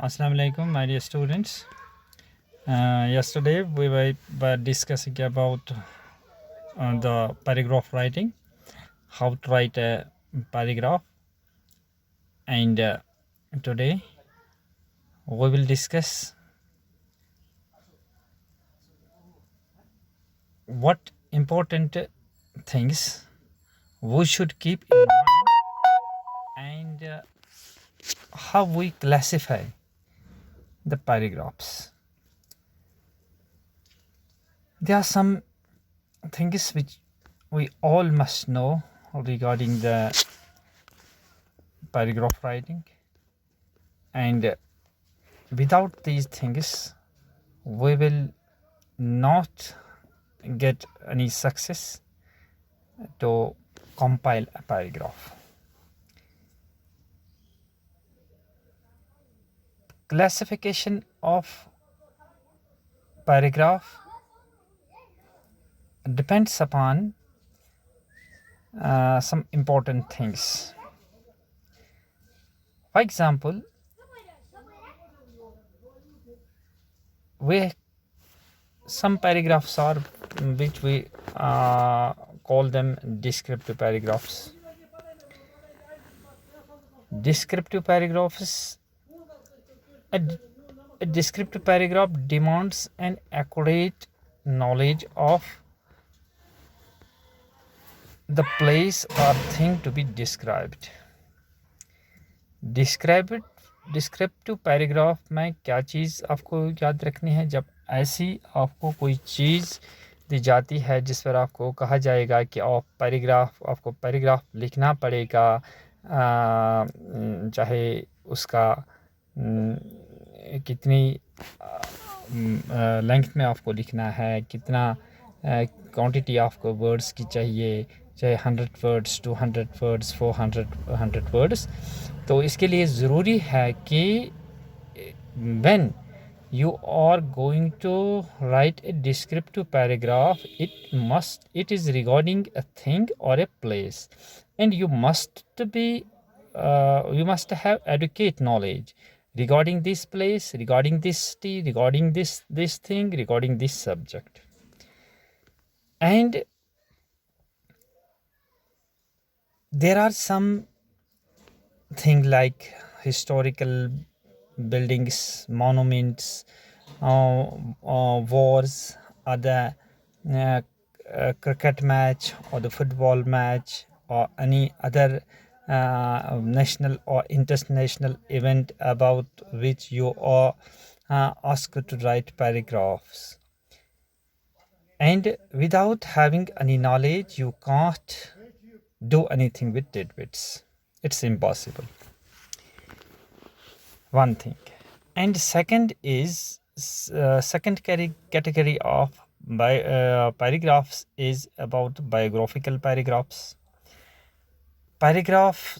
Assalamu alaikum, my dear students. Yesterday we were discussing about the paragraph writing, how to write a paragraph, and today we will discuss what important things we should keep in mind and how we classify the paragraphs. There are some things which we all must know regarding the paragraph writing, and without these things we will not get any success to compile a paragraph. Classification of paragraph depends upon some important things. For example, some paragraphs are which we call them descriptive paragraphs. Descriptive paragraphs. A descriptive paragraph demands an accurate knowledge of the place or thing to be described. Descriptive paragraph में क्या चीज़ आपको याद रखनी है? जब ऐसी आपको कोई चीज़ दी जाती है जिस पर आपको कहा जाएगा कि आपको पैराग्राफ लिखना पड़ेगा, चाहे उसका कितनी लेंथ में आपको लिखना है, कितना क्वांटिटी आपको वर्ड्स की चाहिए, चाहे 100 वर्ड्स, 200 वर्ड्स, 400 वर्ड्स. तो इसके लिए ज़रूरी है कि when you are going to write a descriptive paragraph, it is regarding a thing or a place, and you must have adequate knowledge regarding this place, regarding this city, regarding this thing, regarding this subject. And there are some things like historical buildings, monuments, wars, or the cricket match or the football match or any other national or international event about which you are asked to write paragraphs. And without having any knowledge, you can't do anything with tidbits. It's impossible. One thing. And second is second category of paragraphs is about biographical paragraphs. Paragraph,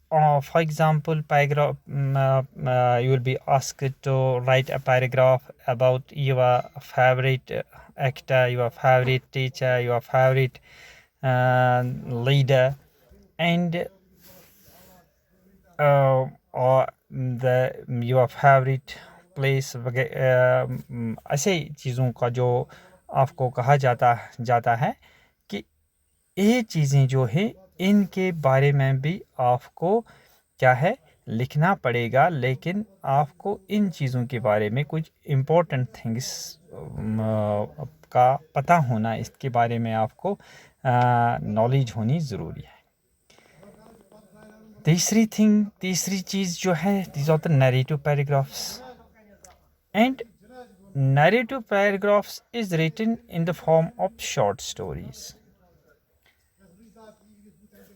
for example, paragraph you will be asked to write a paragraph about your favorite actor, your favorite teacher, your favorite leader, and or your favorite place. ऐसे चीज़ों का जो आपको कहा जाता है कि ये चीज़ें जो है इनके बारे में भी आपको क्या है लिखना पड़ेगा, लेकिन आपको इन चीज़ों के बारे में कुछ इम्पोर्टेंट थिंग्स का पता होना, इसके बारे में आपको नॉलेज होनी ज़रूरी है. तीसरी चीज़ जो है, these are the narrative paragraphs. And narrative paragraphs is written in the form of short stories.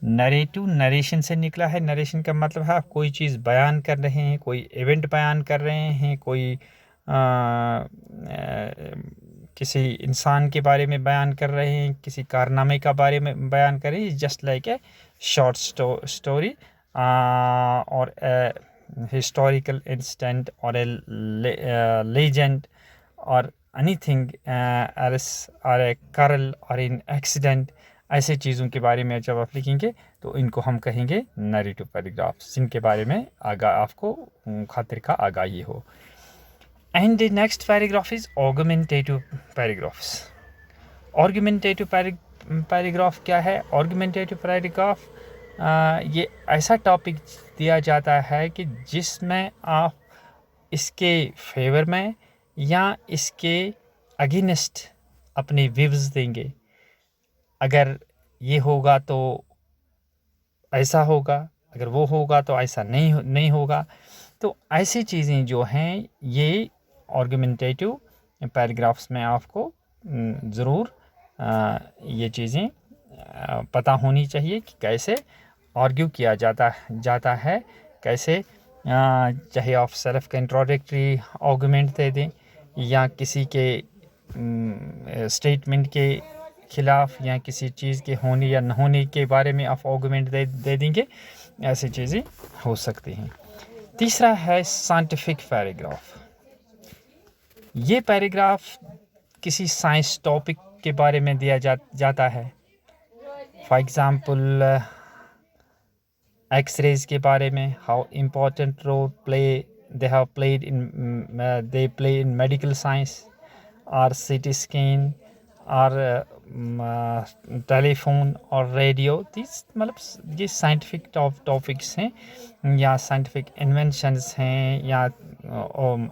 Narration से निकला है. नरेशन का मतलब है आप कोई चीज़ बयान कर रहे हैं, कोई इवेंट बयान कर रहे हैं, कोई किसी इंसान के बारे में बयान कर रहे हैं, किसी कारनामे का बारे में बयान कर रहे हैं. Just like a short story or a historical incident or a legend or anything else, or a quarrel or an accident. ऐसे चीज़ों के बारे में जब आप लिखेंगे तो इनको हम कहेंगे नैरेटिव पैराग्राफ्स, जिनके बारे में आपको खातिर का आगाही हो। And the next paragraph is argumentative paragraphs. Argumentative paragraph क्या है? ऑर्गुमेंटेटिव पैराग्राफ ये ऐसा टॉपिक दिया जाता है कि जिसमें आप इसके फेवर में या इसके अगेंस्ट अपने व्यूज़ देंगे। अगर ये होगा तो ऐसा होगा, अगर वो होगा तो ऐसा नहीं होगा। तो ऐसी चीज़ें जो हैं ये आर्गुमेंटेटिव पैराग्राफ्स में आपको ज़रूर ये चीज़ें पता होनी चाहिए कि कैसे आर्ग्यू किया जाता है, कैसे चाहे आप सेल्फ कंट्राडिक्टरी आर्गुमेंट दे दें या किसी के स्टेटमेंट के खिलाफ या किसी चीज़ के होने या न होने के बारे में आप आर्गुमेंट दे देंगे, ऐसी चीज़ें हो सकती हैं। तीसरा है साइंटिफिक पैराग्राफ। ये पैराग्राफ किसी साइंस टॉपिक के बारे में दिया जाता है। फॉर एग्ज़ाम्पल एक्सरेज के बारे में, how important role they play in medical science, or CT scan, or telephone और रेडियो। दिस मतलब ये साइंटिफिक टॉपिक्स हैं या साइंटिफिक इन्वेंशंस हैं या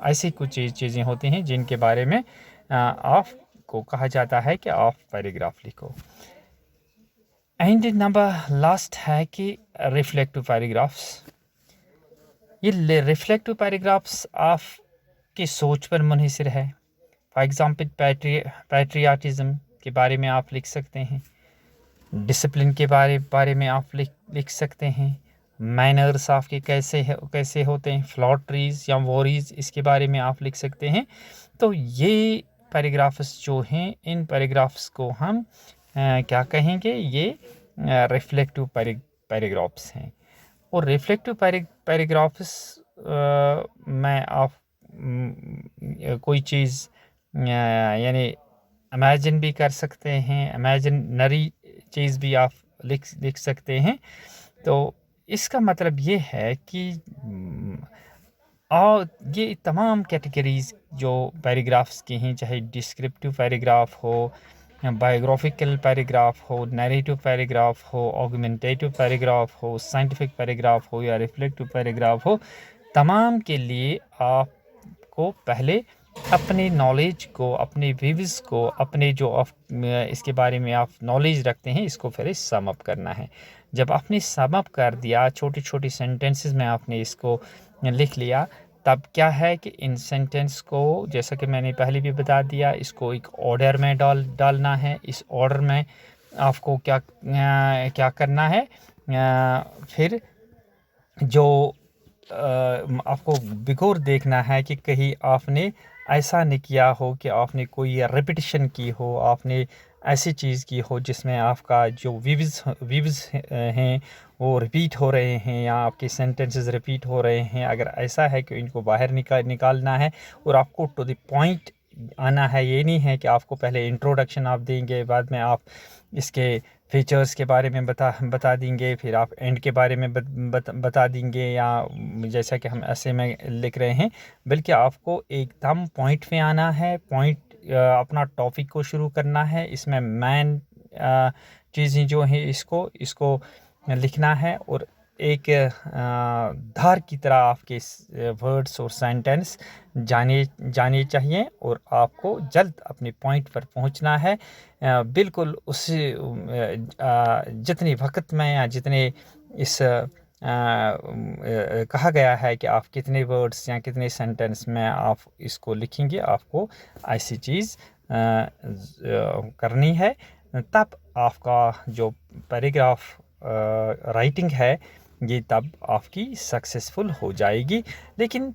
ऐसी कुछ चीज़ें होती हैं जिनके बारे में आपको कहा जाता है कि आप पैराग्राफ लिखो। एंड नंबर लास्ट है कि रिफ्लेक्टिव पैराग्राफ्स। ये रिफ्लेक्टिव पैराग्राफ्स आपकी सोच पर मुनहसर है। फॉर एग्ज़ाम्पल पैट्रियाटिज़म के बारे में आप लिख सकते हैं, डिसिप्लिन के बारे में आप लिख सकते हैं, मैनर्स आपके कैसे होते हैं, फ्लॉटरीज या वॉरीज इसके बारे में आप लिख सकते हैं। तो ये पैराग्राफ्स जो हैं, इन पैराग्राफ्स को हम क्या कहेंगे, ये रिफ्लेक्टिव पैराग्राफ्स हैं। और रिफ्लेक्टिव पैराग्राफ्स में आप कोई चीज़ यानी इमेजिन भी कर सकते हैं, इमेजिनरी चीज़ भी आप लिख सकते हैं। तो इसका मतलब ये है कि और ये तमाम कैटेगरीज़ जो पैराग्राफ्स की हैं, चाहे डिस्क्रिप्टिव पैराग्राफ हो, बायोग्राफिकल पैराग्राफ हो, नैरेटिव पैराग्राफ हो, ऑगमेंटेटिव पैराग्राफ हो, साइंटिफिक पैराग्राफ हो या रिफ्लेक्टिव पैराग्राफ हो, तमाम के लिए आपको पहले अपने नॉलेज को, अपने व्यूज़ को, अपने जो इसके बारे में आप नॉलेज रखते हैं, इसको फिर सम अप करना है। जब आपने सम अप कर दिया, छोटी छोटी सेंटेंसेस में आपने इसको लिख लिया, तब क्या है कि इन सेंटेंस को, जैसा कि मैंने पहले भी बता दिया, इसको एक ऑर्डर में डालना है। इस ऑर्डर में आपको क्या करना है, फिर जो आपको बिगौर देखना है कि कहीं आपने ऐसा नहीं किया हो कि आपने कोई रिपीटिशन की हो, आपने ऐसी चीज़ की हो जिसमें आपका जो व्यूज़ हैं वो रिपीट हो रहे हैं या आपके सेंटेंसेस रिपीट हो रहे हैं। अगर ऐसा है कि इनको बाहर निकालना है और आपको टू द पॉइंट आना है। ये नहीं है कि आपको पहले इंट्रोडक्शन आप देंगे, बाद में आप इसके फीचर्स के बारे में बता देंगे, फिर आप एंड के बारे में बता देंगे, या जैसा कि हम ऐसे में लिख रहे हैं, बल्कि आपको एकदम पॉइंट में आना है, अपना टॉपिक को शुरू करना है। इसमें मेन चीज़ें जो हैं इसको लिखना है और एक धार की तरह आपके वर्ड्स और सेंटेंस जाने चाहिए और आपको जल्द अपने पॉइंट पर पहुंचना है। बिल्कुल उस जितने वक्त में या जितने इस कहा गया है कि आप कितने वर्ड्स या कितने सेंटेंस में आप इसको लिखेंगे, आपको ऐसी चीज़ करनी है, तब आपका जो पैराग्राफ राइटिंग है ये तब आपकी सक्सेसफुल हो जाएगी। लेकिन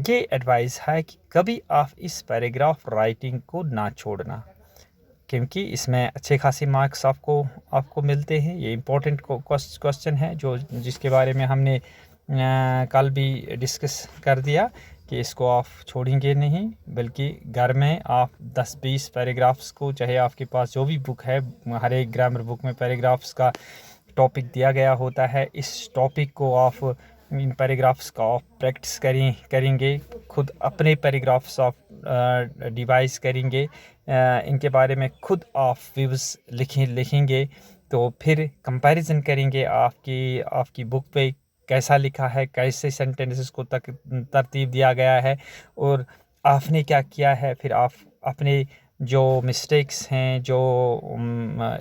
ये एडवाइस है कि कभी आप इस पैराग्राफ राइटिंग को ना छोड़ना, क्योंकि इसमें अच्छे खासे मार्क्स आपको मिलते हैं। ये इम्पोर्टेंट क्वेश्चन है जिसके बारे में हमने कल भी डिस्कस कर दिया कि इसको आप छोड़ेंगे नहीं, बल्कि घर में आप 10-20 पैराग्राफ्स को, चाहे आपके पास जो भी बुक है, हर एक ग्रामर बुक में पैराग्राफ्स का टॉपिक दिया गया होता है, इस टॉपिक को आप, इन पैराग्राफ्स का आप प्रैक्टिस करेंगे, खुद अपने पैराग्राफ्स आप डिवाइस करेंगे, इनके बारे में खुद आप व्यूज़ लिखेंगे, तो फिर कंपैरिजन करेंगे आपकी बुक पे कैसा लिखा है, कैसे सेंटेंसेस को तरतीब दिया गया है और आपने क्या किया है। फिर आप अपने जो मिस्टेक्स हैं, जो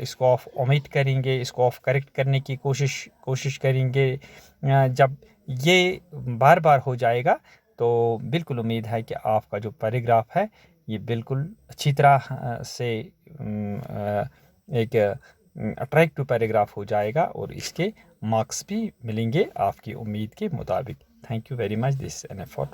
इसको आप ओमिट करेंगे, इसको आप करेक्ट करने की कोशिश करेंगे। जब ये बार बार हो जाएगा तो बिल्कुल उम्मीद है कि आपका जो पैराग्राफ है ये बिल्कुल अच्छी तरह से एक अट्रैक्टिव पैराग्राफ हो जाएगा और इसके मार्क्स भी मिलेंगे आपकी उम्मीद के मुताबिक। Thank you very much. This an effort.